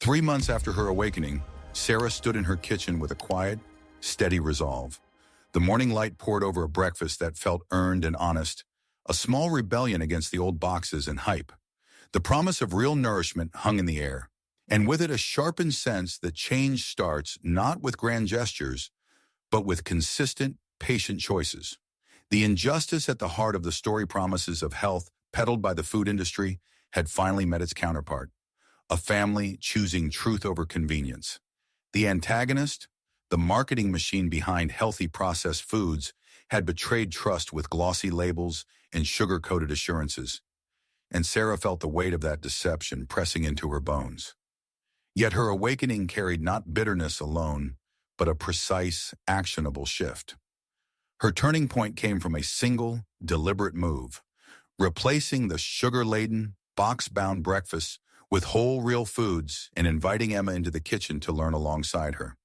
3 months after her awakening, Sarah stood in her kitchen with a quiet, steady resolve. The morning light poured over a breakfast that felt earned and honest, a small rebellion against the old boxes and hype. The promise of real nourishment hung in the air, and with it a sharpened sense that change starts not with grand gestures, but with consistent, patient choices. The injustice at the heart of the story promises of health peddled by the food industry had finally met its counterpart, a family choosing truth over convenience. The antagonist, the marketing machine behind healthy processed foods, had betrayed trust with glossy labels and sugar-coated assurances, and Sarah felt the weight of that deception pressing into her bones. Yet her awakening carried not bitterness alone, but a precise, actionable shift. Her turning point came from a single, deliberate move, replacing the sugar-laden, box-bound breakfast with whole, real foods and inviting Emma into the kitchen to learn alongside her.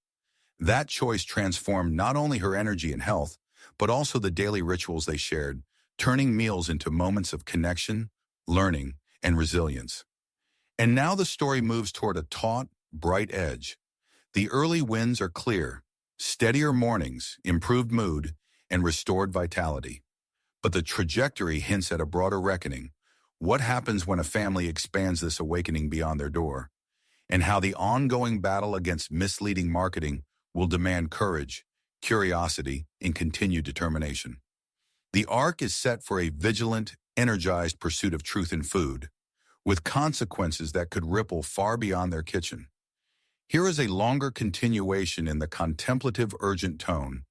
That choice transformed not only her energy and health, but also the daily rituals they shared, turning meals into moments of connection, learning, and resilience. And now the story moves toward a taut, bright edge. The early wins are clear: steadier mornings, improved mood, and restored vitality. But the trajectory hints at a broader reckoning: what happens when a family expands this awakening beyond their door, and how the ongoing battle against misleading marketing will demand courage, curiosity, and continued determination. The arc is set for a vigilant, energized pursuit of truth in food, with consequences that could ripple far beyond their kitchen. Here is a longer continuation in the contemplative, urgent tone,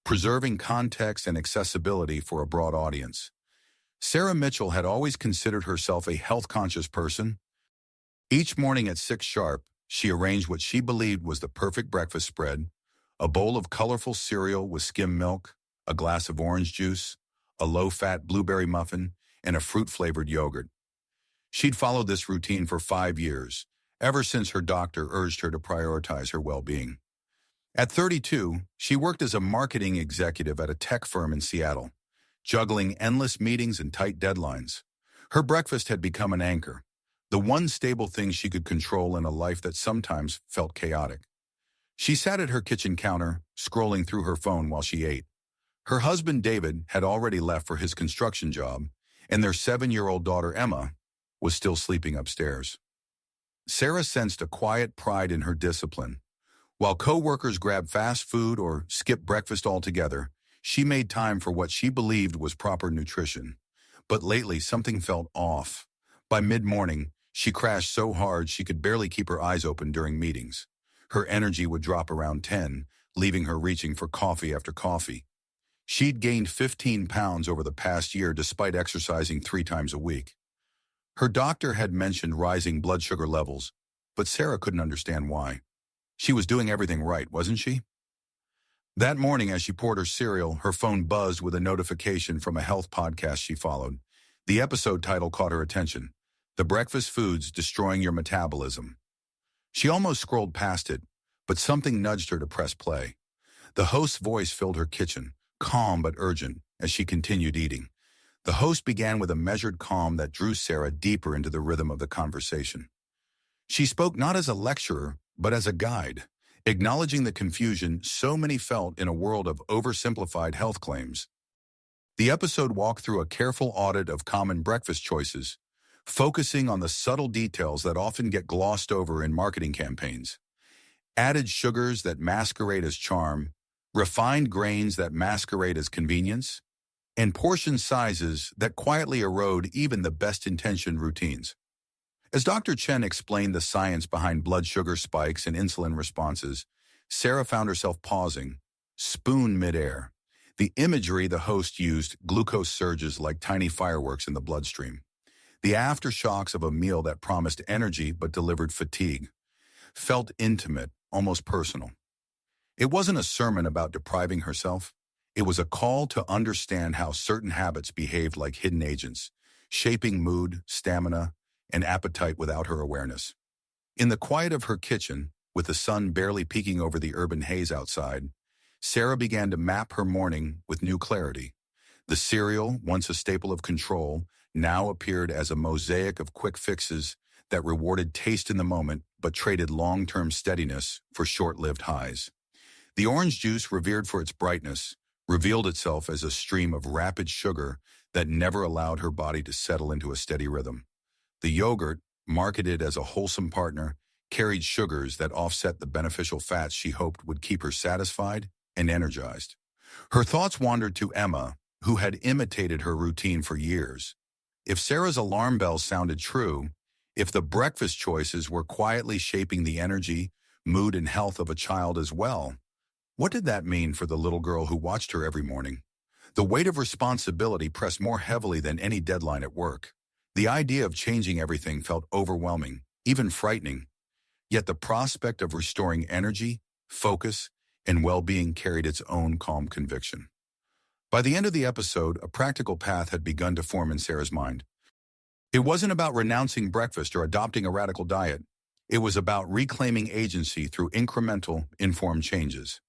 preserving context and accessibility for a broad audience. Sarah Mitchell had always considered herself a health-conscious person. Each morning at 6 sharp, she arranged what she believed was the perfect breakfast spread: a bowl of colorful cereal with skim milk, a glass of orange juice, a low-fat blueberry muffin, and a fruit-flavored yogurt. She'd followed this routine for 5 years, ever since her doctor urged her to prioritize her well-being. At 32, she worked as a marketing executive at a tech firm in Seattle, juggling endless meetings and tight deadlines. Her breakfast had become an anchor, the one stable thing she could control in a life that sometimes felt chaotic. She sat at her kitchen counter, scrolling through her phone while she ate. Her husband, David, had already left for his construction job, and their 7-year-old daughter, Emma, was still sleeping upstairs. Sarah sensed a quiet pride in her discipline. While co-workers grabbed fast food or skipped breakfast altogether, she made time for what she believed was proper nutrition. But lately, something felt off. By mid-morning, she crashed so hard she could barely keep her eyes open during meetings. Her energy would drop around 10, leaving her reaching for coffee after coffee. She'd gained 15 pounds over the past year despite exercising 3 times a week. Her doctor had mentioned rising blood sugar levels, but Sarah couldn't understand why. She was doing everything right, wasn't she? That morning, as she poured her cereal, her phone buzzed with a notification from a health podcast she followed. The episode title caught her attention: "The Breakfast Foods Destroying Your Metabolism." She almost scrolled past it, but something nudged her to press play. The host's voice filled her kitchen, calm but urgent, as she continued eating. The host began with a measured calm that drew Sarah deeper into the rhythm of the conversation. She spoke not as a lecturer, but as a guide, acknowledging the confusion so many felt in a world of oversimplified health claims. The episode walked through a careful audit of common breakfast choices, focusing on the subtle details that often get glossed over in marketing campaigns. Added sugars that masquerade as charm, refined grains that masquerade as convenience, and portion sizes that quietly erode even the best-intentioned routines. As Dr. Chen explained the science behind blood sugar spikes and insulin responses, Sarah found herself pausing, spoon midair. The imagery the host used: glucose surges like tiny fireworks in the bloodstream. The aftershocks of a meal that promised energy but delivered fatigue. Felt intimate, almost personal. It wasn't a sermon about depriving herself. It was a call to understand how certain habits behaved like hidden agents, shaping mood, stamina, and appetite without her awareness. In the quiet of her kitchen, with the sun barely peeking over the urban haze outside, Sarah began to map her morning with new clarity. The cereal, once a staple of control, now appeared as a mosaic of quick fixes that rewarded taste in the moment but traded long-term steadiness for short-lived highs. The orange juice, revered for its brightness, revealed itself as a stream of rapid sugar that never allowed her body to settle into a steady rhythm. The yogurt, marketed as a wholesome partner, carried sugars that offset the beneficial fats she hoped would keep her satisfied and energized. Her thoughts wandered to Emma, who had imitated her routine for years. If Sarah's alarm bells sounded true, if the breakfast choices were quietly shaping the energy, mood, and health of a child as well, what did that mean for the little girl who watched her every morning? The weight of responsibility pressed more heavily than any deadline at work. The idea of changing everything felt overwhelming, even frightening. Yet the prospect of restoring energy, focus, and well-being carried its own calm conviction. By the end of the episode, a practical path had begun to form in Sarah's mind. It wasn't about renouncing breakfast or adopting a radical diet. It was about reclaiming agency through incremental, informed changes.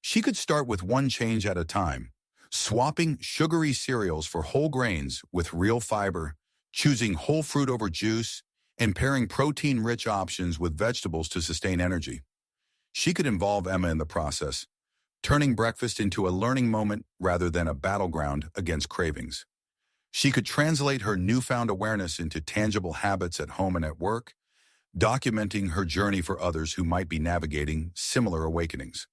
She could start with one change at a time, swapping sugary cereals for whole grains with real fiber, choosing whole fruit over juice, and pairing protein-rich options with vegetables to sustain energy. She could involve Emma in the process, turning breakfast into a learning moment rather than a battleground against cravings. She could translate her newfound awareness into tangible habits at home and at work, documenting her journey for others who might be navigating similar awakenings.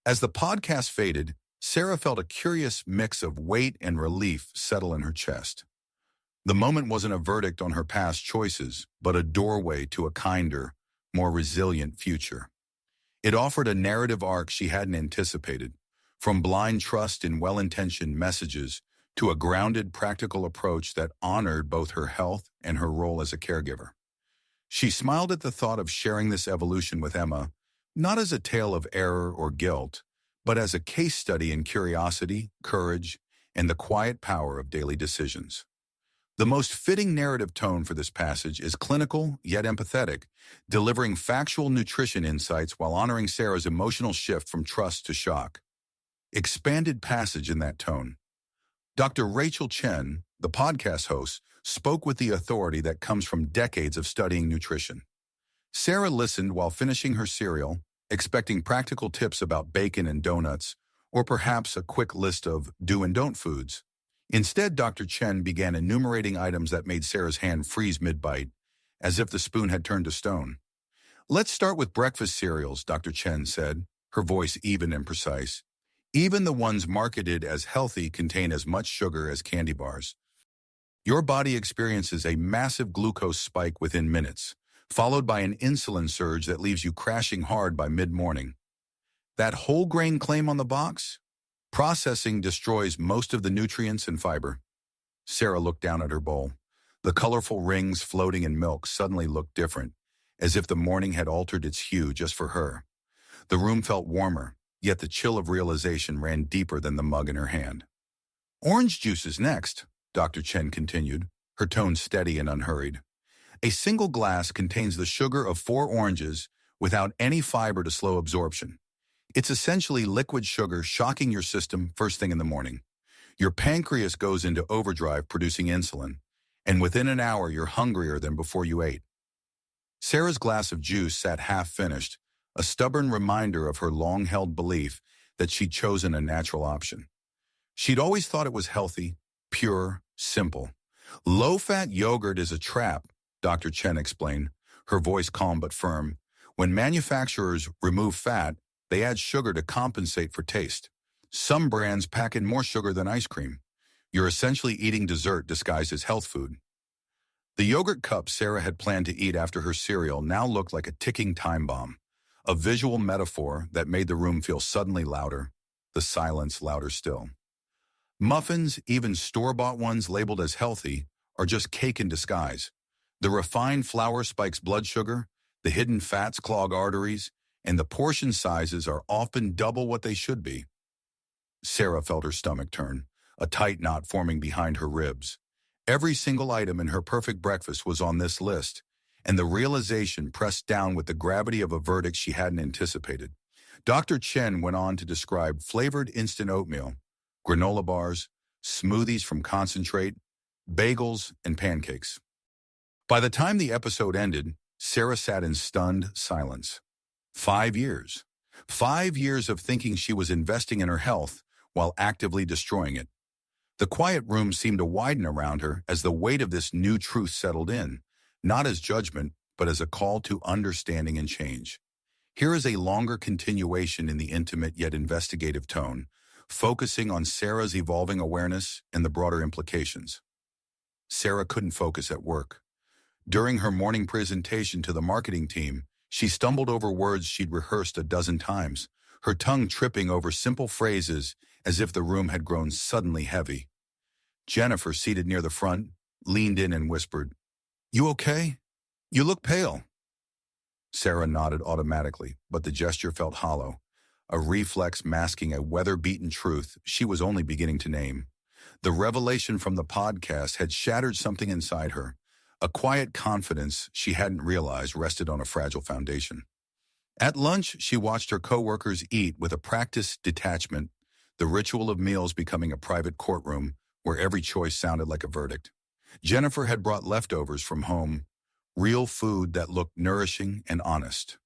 As the podcast faded, Sarah felt a curious mix of weight and relief settle in her chest. The moment wasn't a verdict on her past choices, but a doorway to a kinder, more resilient future. It offered a narrative arc she hadn't anticipated, from blind trust in well-intentioned messages to a grounded, practical approach that honored both her health and her role as a caregiver. She smiled at the thought of sharing this evolution with Emma, not as a tale of error or guilt, but as a case study in curiosity, courage, and the quiet power of daily decisions. The most fitting narrative tone for this passage is clinical yet empathetic, delivering factual nutrition insights while honoring Sarah's emotional shift from trust to shock. Expanded passage in that tone. Dr. Rachel Chen, the podcast host, spoke with the authority that comes from decades of studying nutrition. Sarah listened while finishing her cereal, expecting practical tips about bacon and donuts, or perhaps a quick list of do and don't foods. Instead, Dr. Chen began enumerating items that made Sarah's hand freeze mid-bite, as if the spoon had turned to stone. "Let's start with breakfast cereals," Dr. Chen said, her voice even and precise. "Even the ones marketed as healthy contain as much sugar as candy bars. Your body experiences a massive glucose spike within minutes, followed by an insulin surge that leaves you crashing hard by mid-morning. That whole grain claim on the box? Processing destroys most of the nutrients and fiber." Sarah looked down at her bowl. The colorful rings floating in milk suddenly looked different, as if the morning had altered its hue just for her. The room felt warmer, yet the chill of realization ran deeper than the mug in her hand. "Orange juice is next," Dr. Chen continued, her tone steady and unhurried. "A single glass contains the sugar of 4 oranges without any fiber to slow absorption. It's essentially liquid sugar shocking your system first thing in the morning. Your pancreas goes into overdrive producing insulin, and within an hour you're hungrier than before you ate." Sarah's glass of juice sat half-finished, a stubborn reminder of her long-held belief that she'd chosen a natural option. She'd always thought it was healthy, pure, simple. "Low-fat yogurt is a trap," Dr. Chen explained, her voice calm but firm. "When manufacturers remove fat, they add sugar to compensate for taste. Some brands pack in more sugar than ice cream. You're essentially eating dessert disguised as health food." The yogurt cup Sarah had planned to eat after her cereal now looked like a ticking time bomb, a visual metaphor that made the room feel suddenly louder, the silence louder still. Muffins, even store-bought ones labeled as healthy, are just cake in disguise. The refined flour spikes blood sugar, the hidden fats clog arteries, and the portion sizes are often double what they should be. Sarah felt her stomach turn, a tight knot forming behind her ribs. Every single item in her perfect breakfast was on this list, and the realization pressed down with the gravity of a verdict she hadn't anticipated. Dr. Chen went on to describe flavored instant oatmeal, granola bars, smoothies from concentrate, bagels, and pancakes. By the time the episode ended, Sarah sat in stunned silence. 5 years. 5 years of thinking she was investing in her health while actively destroying it. The quiet room seemed to widen around her as the weight of this new truth settled in, not as judgment, but as a call to understanding and change. Here is a longer continuation in the intimate yet investigative tone, focusing on Sarah's evolving awareness and the broader implications. Sarah couldn't focus at work. During her morning presentation to the marketing team, she stumbled over words she'd rehearsed a dozen times, her tongue tripping over simple phrases as if the room had grown suddenly heavy. Jennifer, seated near the front, leaned in and whispered, "You okay? You look pale." Sarah nodded automatically, but the gesture felt hollow, a reflex masking a weather-beaten truth she was only beginning to name. The revelation from the podcast had shattered something inside her, a quiet confidence she hadn't realized rested on a fragile foundation. At lunch, she watched her coworkers eat with a practiced detachment, the ritual of meals becoming a private courtroom where every choice sounded like a verdict. Jennifer had brought leftovers from home, real food that looked nourishing and honest.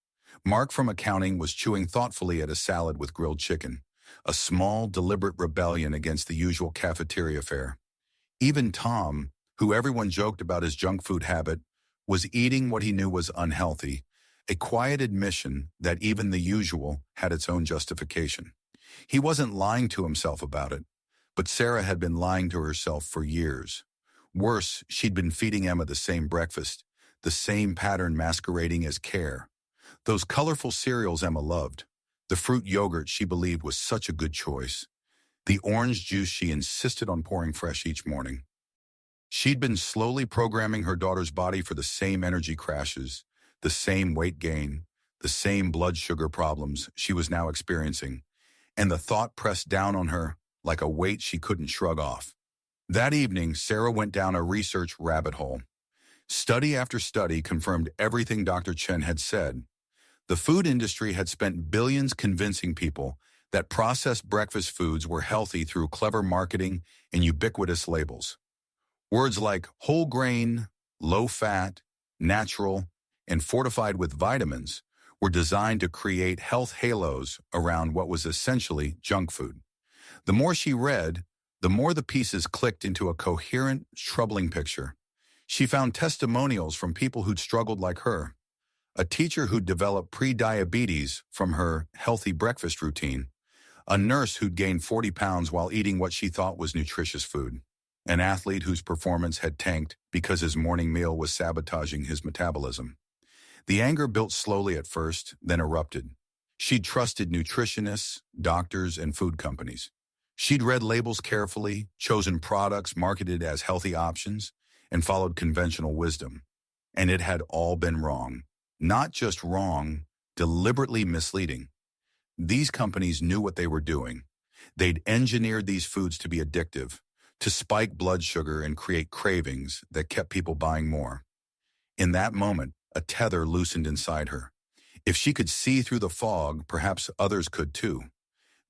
Mark from accounting was chewing thoughtfully at a salad with grilled chicken, a small, deliberate rebellion against the usual cafeteria fare. Even Tom, who everyone joked about his junk food habit, was eating what he knew was unhealthy, a quiet admission that even the usual had its own justification. He wasn't lying to himself about it, but Sarah had been lying to herself for years. Worse, she'd been feeding Emma the same breakfast, the same pattern masquerading as care. Those colorful cereals Emma loved, the fruit yogurt she believed was such a good choice, the orange juice she insisted on pouring fresh each morning. She'd been slowly programming her daughter's body for the same energy crashes, the same weight gain, the same blood sugar problems she was now experiencing, and the thought pressed down on her like a weight she couldn't shrug off. That evening, Sarah went down a research rabbit hole. Study after study confirmed everything Dr. Chen had said. The food industry had spent billions convincing people that processed breakfast foods were healthy through clever marketing and ubiquitous labels. Words like whole grain, low fat, natural, and fortified with vitamins were designed to create health halos around what was essentially junk food. The more she read, the more the pieces clicked into a coherent, troubling picture. She found testimonials from people who'd struggled like her, a teacher who'd developed pre-diabetes from her healthy breakfast routine, a nurse who'd gained 40 pounds while eating what she thought was nutritious food, an athlete whose performance had tanked because his morning meal was sabotaging his metabolism. The anger built slowly at first, then erupted. She'd trusted nutritionists, doctors, and food companies. She'd read labels carefully, chosen products marketed as healthy options, and followed conventional wisdom. And it had all been wrong. Not just wrong, deliberately misleading. These companies knew what they were doing. They'd engineered these foods to be addictive, to spike blood sugar and create cravings that kept people buying more. In that moment, a tether loosened inside her. If she could see through the fog, perhaps others could too.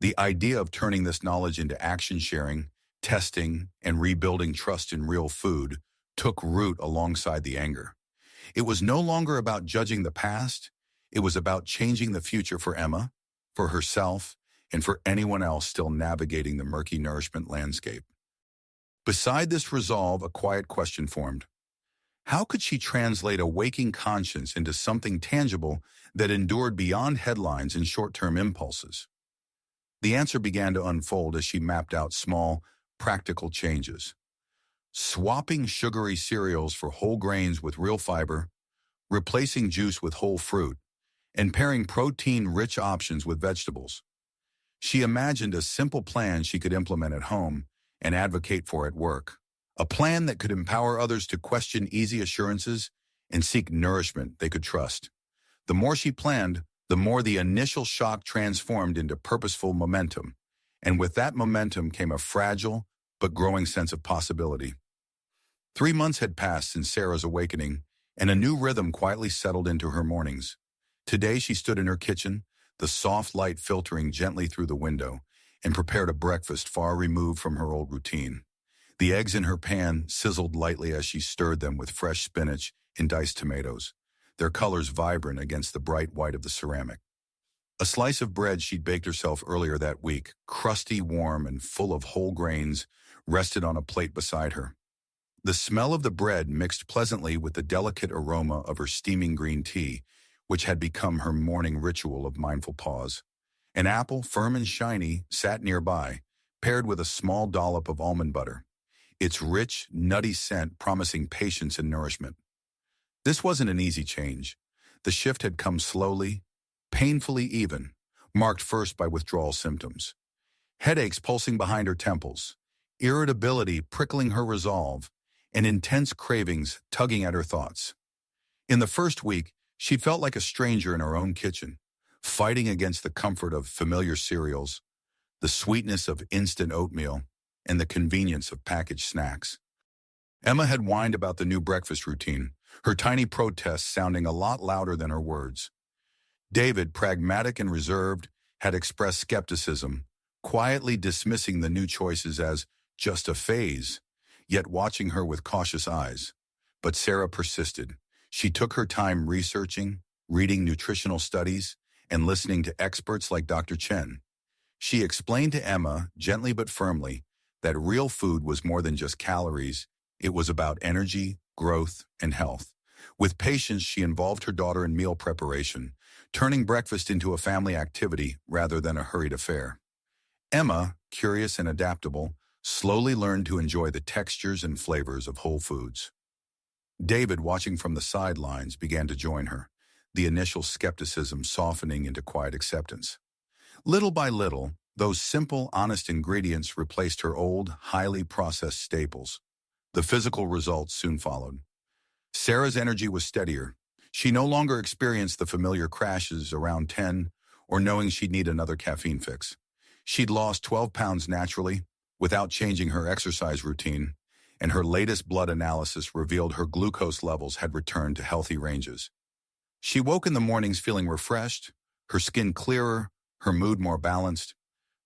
The idea of turning this knowledge into action sharing, testing, and rebuilding trust in real food took root alongside the anger. It was no longer about judging the past. It was about changing the future for Emma, for herself, and for anyone else still navigating the murky nourishment landscape. Beside this resolve, a quiet question formed. How could she translate a waking conscience into something tangible that endured beyond headlines and short-term impulses? The answer began to unfold as she mapped out small, practical changes. Swapping sugary cereals for whole grains with real fiber, replacing juice with whole fruit, and pairing protein-rich options with vegetables. She imagined a simple plan she could implement at home and advocate for at work. A plan that could empower others to question easy assurances and seek nourishment they could trust. The more she planned, the more the initial shock transformed into purposeful momentum, and with that momentum came a fragile but growing sense of possibility. 3 months had passed since Sarah's awakening, and a new rhythm quietly settled into her mornings. Today she stood in her kitchen, the soft light filtering gently through the window, and prepared a breakfast far removed from her old routine. The eggs in her pan sizzled lightly as she stirred them with fresh spinach in diced tomatoes, their colors vibrant against the bright white of the ceramic. A slice of bread she'd baked herself earlier that week, crusty, warm, and full of whole grains, rested on a plate beside her. The smell of the bread mixed pleasantly with the delicate aroma of her steaming green tea, which had become her morning ritual of mindful pause. An apple, firm and shiny, sat nearby, paired with a small dollop of almond butter, its rich, nutty scent promising patience and nourishment. This wasn't an easy change. The shift had come slowly, painfully even, marked first by withdrawal symptoms. Headaches pulsing behind her temples, irritability prickling her resolve, and intense cravings tugging at her thoughts. In the first week, she felt like a stranger in her own kitchen, fighting against the comfort of familiar cereals, the sweetness of instant oatmeal, and the convenience of packaged snacks. Emma had whined about the new breakfast routine, her tiny protests sounding a lot louder than her words. David, pragmatic and reserved, had expressed skepticism, quietly dismissing the new choices as just a phase, yet watching her with cautious eyes. But Sarah persisted. She took her time researching, reading nutritional studies, and listening to experts like Dr. Chen. She explained to Emma, gently but firmly, that real food was more than just calories. It was about energy, growth, and health. With patience, she involved her daughter in meal preparation, turning breakfast into a family activity rather than a hurried affair. Emma, curious and adaptable, slowly learned to enjoy the textures and flavors of whole foods. David, watching from the sidelines, began to join her, the initial skepticism softening into quiet acceptance. Little by little, those simple, honest ingredients replaced her old, highly processed staples. The physical results soon followed. Sarah's energy was steadier. She no longer experienced the familiar crashes around 10 or knowing she'd need another caffeine fix. She'd lost 12 pounds naturally, without changing her exercise routine, and her latest blood analysis revealed her glucose levels had returned to healthy ranges. She woke in the mornings feeling refreshed, her skin clearer, her mood more balanced.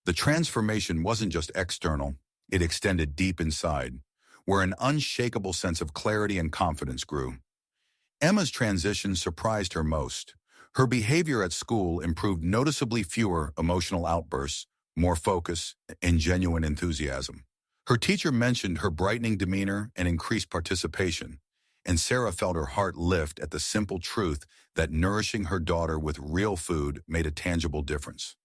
The transformation wasn't just external, it extended deep inside, where an unshakable sense of clarity and confidence grew. Emma's transition surprised her most. Her behavior at school improved, noticeably fewer emotional outbursts, more focus, and genuine enthusiasm. Her teacher mentioned her brightening demeanor and increased participation, and Sarah felt her heart lift at the simple truth that nourishing her daughter with real food made a tangible difference.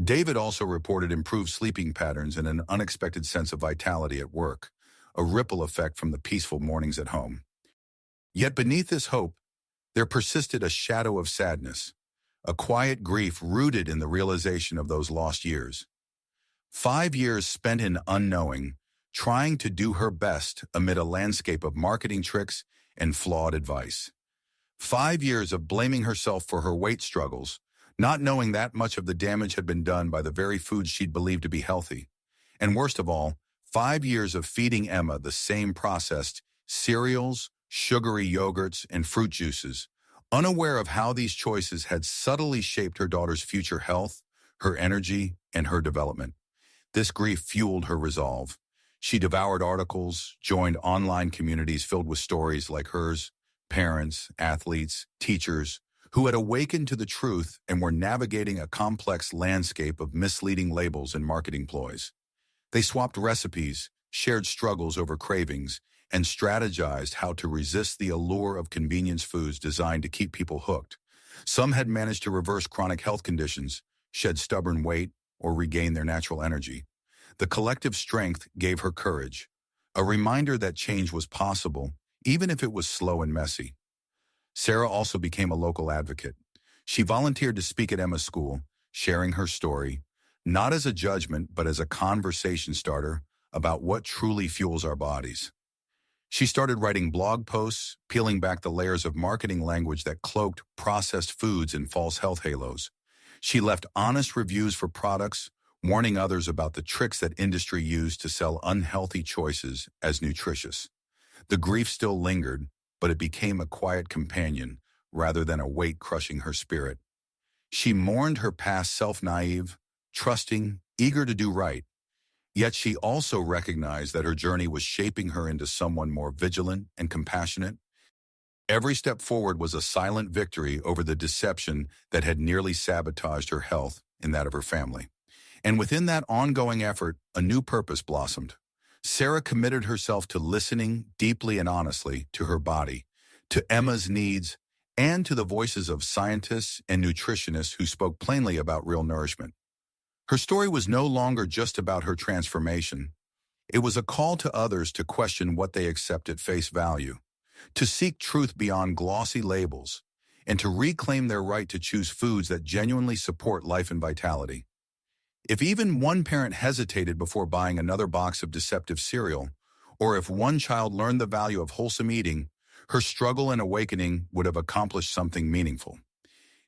David also reported improved sleeping patterns and an unexpected sense of vitality at work, a ripple effect from the peaceful mornings at home. Yet beneath this hope, there persisted a shadow of sadness, a quiet grief rooted in the realization of those lost years. 5 years spent in unknowing, trying to do her best amid a landscape of marketing tricks and flawed advice. 5 years of blaming herself for her weight struggles, not knowing that much of the damage had been done by the very foods she'd believed to be healthy. And worst of all, 5 years of feeding Emma the same processed cereals, sugary yogurts, and fruit juices, unaware of how these choices had subtly shaped her daughter's future health, her energy, and her development. This grief fueled her resolve. She devoured articles, joined online communities filled with stories like hers, parents, athletes, teachers, who had awakened to the truth and were navigating a complex landscape of misleading labels and marketing ploys. They swapped recipes, shared struggles over cravings, and strategized how to resist the allure of convenience foods designed to keep people hooked. Some had managed to reverse chronic health conditions, shed stubborn weight, or regain their natural energy. The collective strength gave her courage, a reminder that change was possible, even if it was slow and messy. Sarah also became a local advocate. She volunteered to speak at Emma's school, sharing her story, not as a judgment, but as a conversation starter about what truly fuels our bodies. She started writing blog posts, peeling back the layers of marketing language that cloaked processed foods in false health halos. She left honest reviews for products, warning others about the tricks that industry used to sell unhealthy choices as nutritious. The grief still lingered, but it became a quiet companion rather than a weight crushing her spirit. She mourned her past self-naive, trusting, eager to do right. Yet she also recognized that her journey was shaping her into someone more vigilant and compassionate. Every step forward was a silent victory over the deception that had nearly sabotaged her health and that of her family. And within that ongoing effort, a new purpose blossomed. Sarah committed herself to listening deeply and honestly to her body, to Emma's needs, and to the voices of scientists and nutritionists who spoke plainly about real nourishment. Her story was no longer just about her transformation. It was a call to others to question what they accept at face value, to seek truth beyond glossy labels, and to reclaim their right to choose foods that genuinely support life and vitality. If even one parent hesitated before buying another box of deceptive cereal, or if one child learned the value of wholesome eating, her struggle and awakening would have accomplished something meaningful.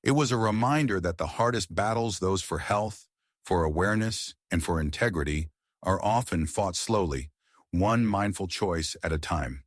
It was a reminder that the hardest battles, those for health, for awareness, and for integrity, are often fought slowly, one mindful choice at a time.